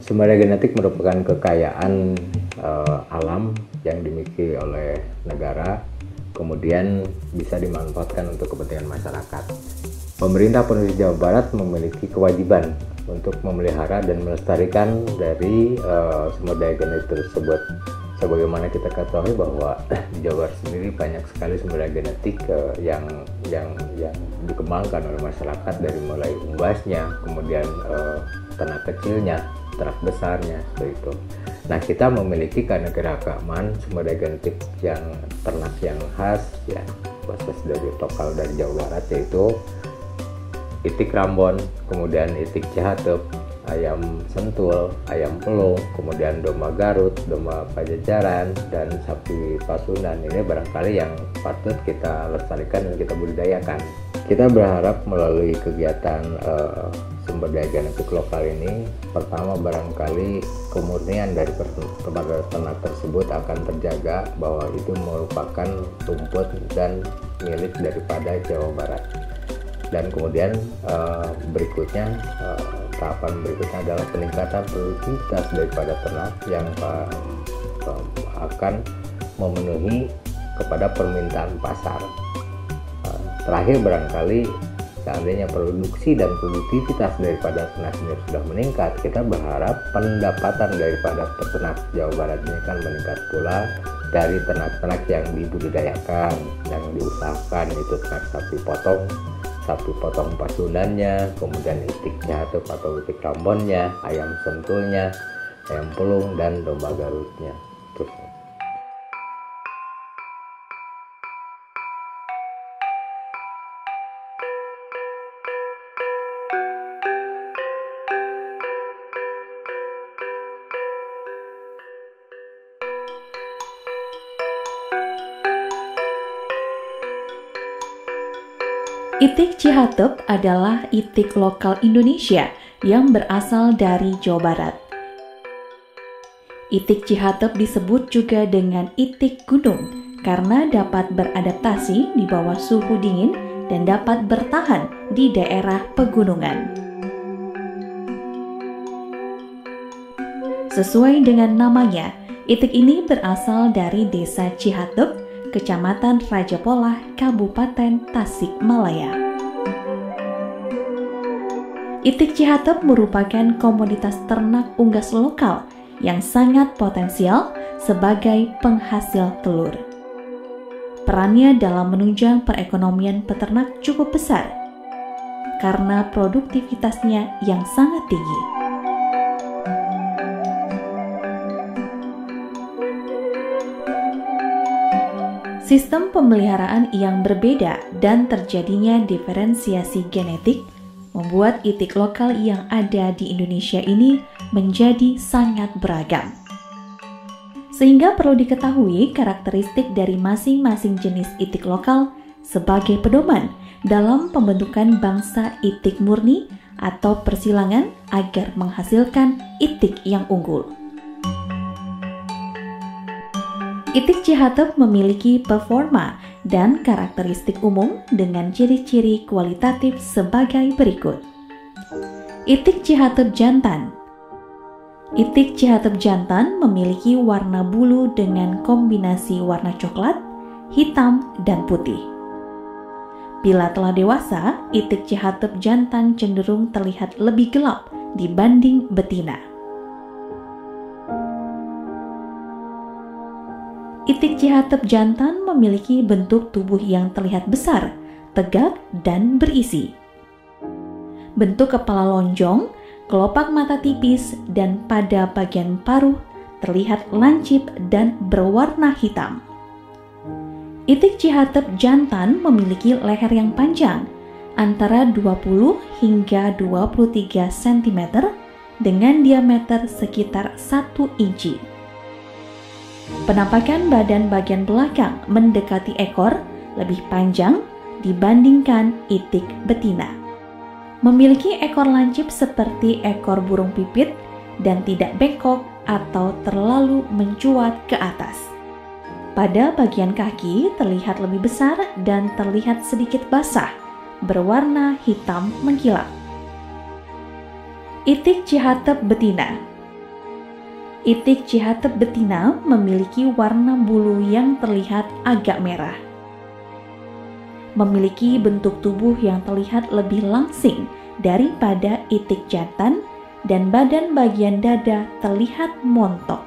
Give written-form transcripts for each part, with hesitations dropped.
Sumber daya genetik merupakan kekayaan alam yang dimiliki oleh negara, kemudian bisa dimanfaatkan untuk kepentingan masyarakat. Pemerintah Provinsi Jawa Barat memiliki kewajiban untuk memelihara dan melestarikan dari sumber daya genetik tersebut. Sebagaimana kita ketahui bahwa di Jawa Barat sendiri banyak sekali sumber daya genetik yang dikembangkan oleh masyarakat, dari mulai unggasnya, kemudian ternak kecilnya, ternak besarnya, seperti itu. Nah, kita memiliki keanekaragaman sumber daya genetik yang ternak yang khas, ya, khusus dari lokal dari Jawa Barat, yaitu itik Rambon, kemudian itik Cihateup, ayam sentul, ayam pelung, kemudian domba Garut, domba Pajajaran, dan sapi Pasundan. Ini barangkali yang patut kita lestarikan dan kita budidayakan. Kita berharap melalui kegiatan sumber daya genetik lokal ini, pertama barangkali kemurnian dari ternak tersebut akan terjaga, bahwa itu merupakan rumput dan milik daripada Jawa Barat. Dan kemudian berikutnya, tahapan berikutnya adalah peningkatan produktivitas daripada ternak yang akan memenuhi kepada permintaan pasar. Terakhir barangkali, seandainya produksi dan produktivitas daripada ternak ini sudah meningkat, kita berharap pendapatan daripada peternak Jawa Barat ini kan meningkat pula dari ternak-ternak yang dibudidayakan, yang diusahakan, itu ternak sapi potong Pasundannya, kemudian itik Cihateup atau itik Rambonnya, ayam sentulnya, ayam pelung, dan domba Garutnya. Itik Cihateup adalah itik lokal Indonesia yang berasal dari Jawa Barat. Itik Cihateup disebut juga dengan itik gunung karena dapat beradaptasi di bawah suhu dingin dan dapat bertahan di daerah pegunungan. Sesuai dengan namanya, itik ini berasal dari Desa Cihateup, Kecamatan Raja Polah, Kabupaten Tasikmalaya. Itik Cihateup merupakan komoditas ternak unggas lokal yang sangat potensial sebagai penghasil telur. Perannya dalam menunjang perekonomian peternak cukup besar karena produktivitasnya yang sangat tinggi. Sistem pemeliharaan yang berbeda dan terjadinya diferensiasi genetik membuat itik lokal yang ada di Indonesia ini menjadi sangat beragam. Sehingga perlu diketahui karakteristik dari masing-masing jenis itik lokal sebagai pedoman dalam pembentukan bangsa itik murni atau persilangan agar menghasilkan itik yang unggul. Itik Cihateup memiliki performa dan karakteristik umum dengan ciri-ciri kualitatif sebagai berikut. Itik Cihateup jantan. Itik Cihateup jantan memiliki warna bulu dengan kombinasi warna coklat, hitam, dan putih. Bila telah dewasa, itik Cihateup jantan cenderung terlihat lebih gelap dibanding betina. Itik Cihateup jantan memiliki bentuk tubuh yang terlihat besar, tegak, dan berisi. Bentuk kepala lonjong, kelopak mata tipis, dan pada bagian paruh terlihat lancip dan berwarna hitam. Itik Cihateup jantan memiliki leher yang panjang, antara 20 hingga 23 cm dengan diameter sekitar 1 inci. Penampakan badan bagian belakang mendekati ekor lebih panjang dibandingkan itik betina. Memiliki ekor lancip seperti ekor burung pipit dan tidak bengkok atau terlalu mencuat ke atas. Pada bagian kaki terlihat lebih besar dan terlihat sedikit basah, berwarna hitam mengkilap. Itik Cihateup betina. Itik cihatep betina memiliki warna bulu yang terlihat agak merah. Memiliki bentuk tubuh yang terlihat lebih langsing daripada itik jantan dan badan bagian dada terlihat montok.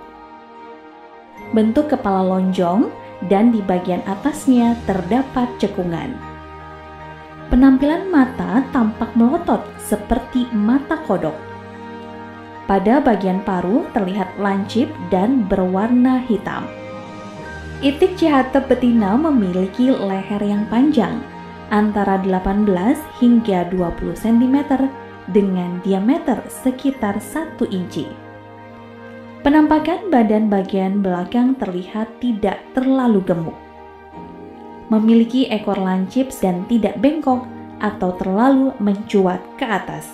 Bentuk kepala lonjong dan di bagian atasnya terdapat cekungan. Penampilan mata tampak melotot seperti mata kodok. Pada bagian paruh terlihat lancip dan berwarna hitam. Itik cihatep betina memiliki leher yang panjang, antara 18 hingga 20 cm dengan diameter sekitar 1 inci. Penampakan badan bagian belakang terlihat tidak terlalu gemuk. Memiliki ekor lancip dan tidak bengkok atau terlalu mencuat ke atas.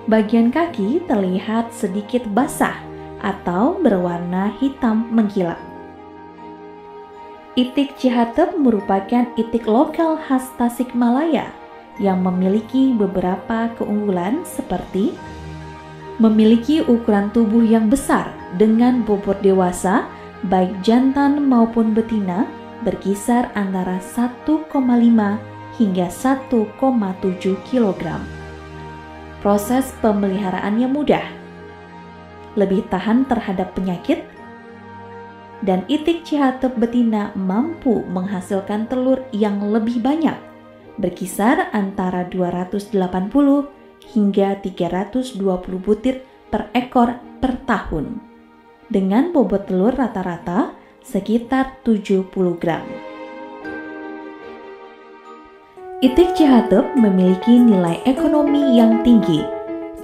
Bagian kaki terlihat sedikit basah atau berwarna hitam mengkilap. Itik cihatep merupakan itik lokal khas Tasikmalaya yang memiliki beberapa keunggulan seperti memiliki ukuran tubuh yang besar dengan bobot dewasa baik jantan maupun betina berkisar antara 1,5 hingga 1,7 kg. Proses pemeliharaannya mudah, lebih tahan terhadap penyakit, dan itik cihatep betina mampu menghasilkan telur yang lebih banyak, berkisar antara 280 hingga 320 butir per ekor per tahun, dengan bobot telur rata-rata sekitar 70 gram. Itik cihatep memiliki nilai ekonomi yang tinggi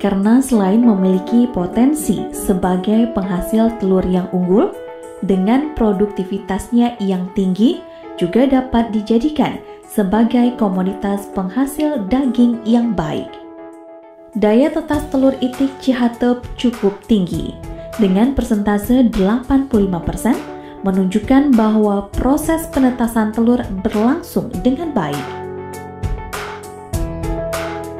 karena selain memiliki potensi sebagai penghasil telur yang unggul, dengan produktivitasnya yang tinggi juga dapat dijadikan sebagai komoditas penghasil daging yang baik. Daya tetas telur itik cihatep cukup tinggi, dengan persentase 85%, menunjukkan bahwa proses penetasan telur berlangsung dengan baik.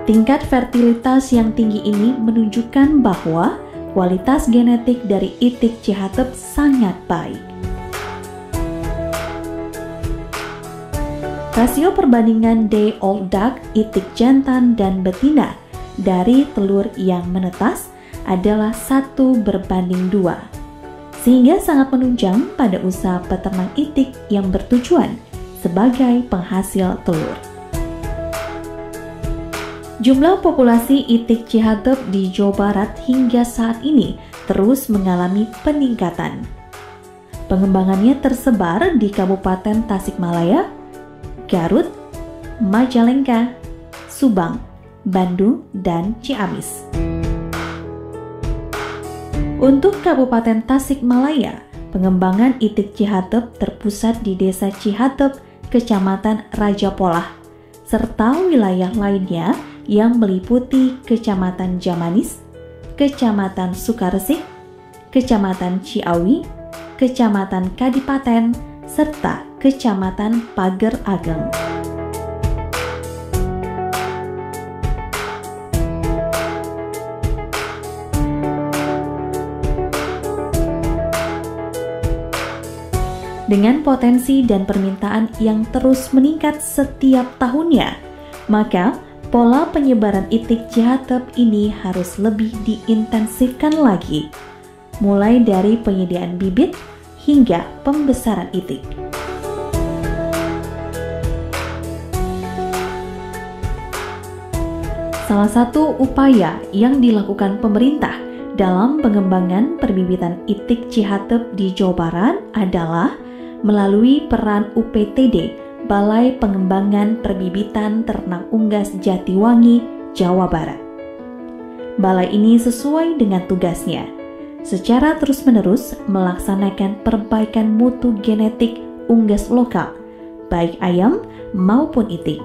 Tingkat fertilitas yang tinggi ini menunjukkan bahwa kualitas genetik dari itik cihatep sangat baik. Rasio perbandingan day old duck itik jantan dan betina dari telur yang menetas adalah 1:2, sehingga sangat menunjang pada usaha peternak itik yang bertujuan sebagai penghasil telur. Jumlah populasi itik cihatep di Jawa Barat hingga saat ini terus mengalami peningkatan. Pengembangannya tersebar di Kabupaten Tasikmalaya, Garut, Majalengka, Subang, Bandung, dan Ciamis. Untuk Kabupaten Tasikmalaya, pengembangan itik cihatep terpusat di Desa Cihatep, Kecamatan Raja Polah, serta wilayah lainnya yang meliputi Kecamatan Jamanis, Kecamatan Sukaresik, Kecamatan Ciawi, Kecamatan Kadipaten, serta Kecamatan Pager Ageng. Dengan potensi dan permintaan yang terus meningkat setiap tahunnya, maka pola penyebaran itik cihatep ini harus lebih diintensifkan lagi, mulai dari penyediaan bibit hingga pembesaran itik. Salah satu upaya yang dilakukan pemerintah dalam pengembangan perbibitan itik cihatep di Jawa Barat adalah melalui peran UPTD, Balai Pengembangan Perbibitan Ternak Unggas Jatiwangi, Jawa Barat. Balai ini sesuai dengan tugasnya, secara terus-menerus melaksanakan perbaikan mutu genetik unggas lokal, baik ayam maupun itik.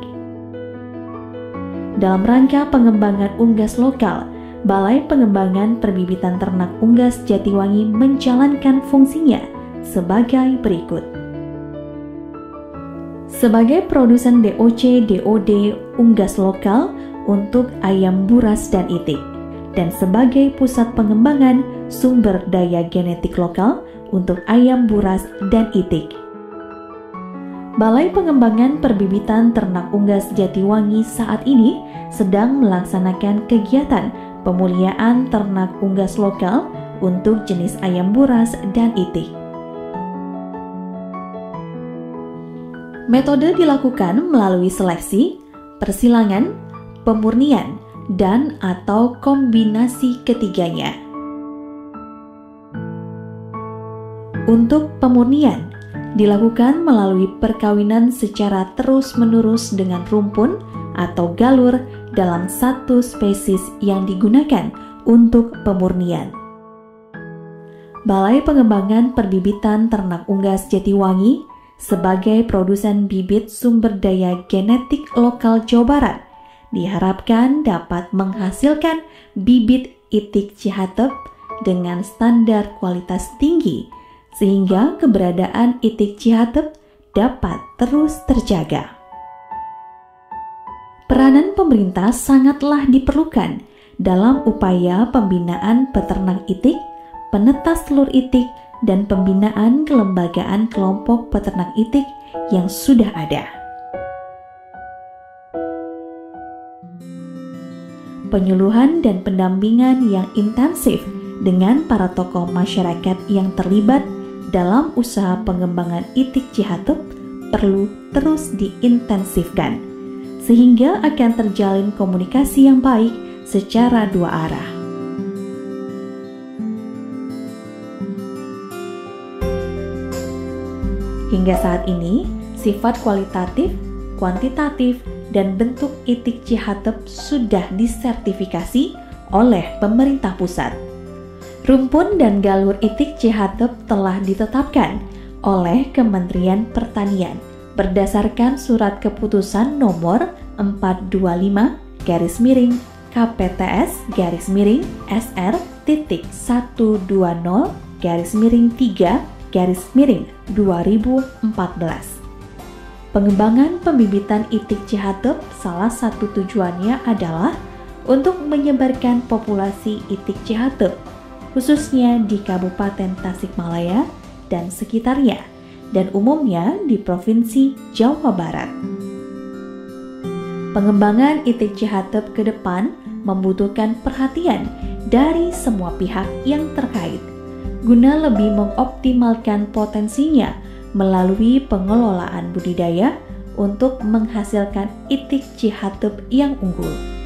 Dalam rangka pengembangan unggas lokal, Balai Pengembangan Perbibitan Ternak Unggas Jatiwangi menjalankan fungsinya sebagai berikut. Sebagai produsen DOC/DOD unggas lokal untuk ayam buras dan itik, dan sebagai pusat pengembangan sumber daya genetik lokal untuk ayam buras dan itik. Balai Pengembangan Perbibitan Ternak Unggas Jatiwangi saat ini sedang melaksanakan kegiatan pemuliaan ternak unggas lokal untuk jenis ayam buras dan itik. Metode dilakukan melalui seleksi, persilangan, pemurnian, dan atau kombinasi ketiganya. Untuk pemurnian, dilakukan melalui perkawinan secara terus-menerus dengan rumpun atau galur dalam satu spesies yang digunakan untuk pemurnian. Balai Pengembangan Perbibitan Ternak Unggas Jatiwangi sebagai produsen bibit sumber daya genetik lokal Jawa Barat diharapkan dapat menghasilkan bibit itik Cihatep dengan standar kualitas tinggi sehingga keberadaan itik Cihatep dapat terus terjaga. Peranan pemerintah sangatlah diperlukan dalam upaya pembinaan peternak itik, penetas telur itik, dan pembinaan kelembagaan kelompok peternak itik yang sudah ada. Penyuluhan dan pendampingan yang intensif dengan para tokoh masyarakat yang terlibat dalam usaha pengembangan itik Cihatep perlu terus diintensifkan, sehingga akan terjalin komunikasi yang baik secara dua arah. Hingga saat ini, sifat kualitatif, kuantitatif, dan bentuk itik Cihatep sudah disertifikasi oleh pemerintah pusat. Rumpun dan galur itik Cihatep telah ditetapkan oleh Kementerian Pertanian berdasarkan Surat Keputusan Nomor 425-SR-120-3-2014. Pengembangan pembibitan itik Cihatep salah satu tujuannya adalah untuk menyebarkan populasi itik Cihatep, khususnya di Kabupaten Tasikmalaya dan sekitarnya, dan umumnya di Provinsi Jawa Barat. Pengembangan itik Cihatep ke depan membutuhkan perhatian dari semua pihak yang terkait, guna lebih mengoptimalkan potensinya melalui pengelolaan budidaya untuk menghasilkan itik Cihatep yang unggul.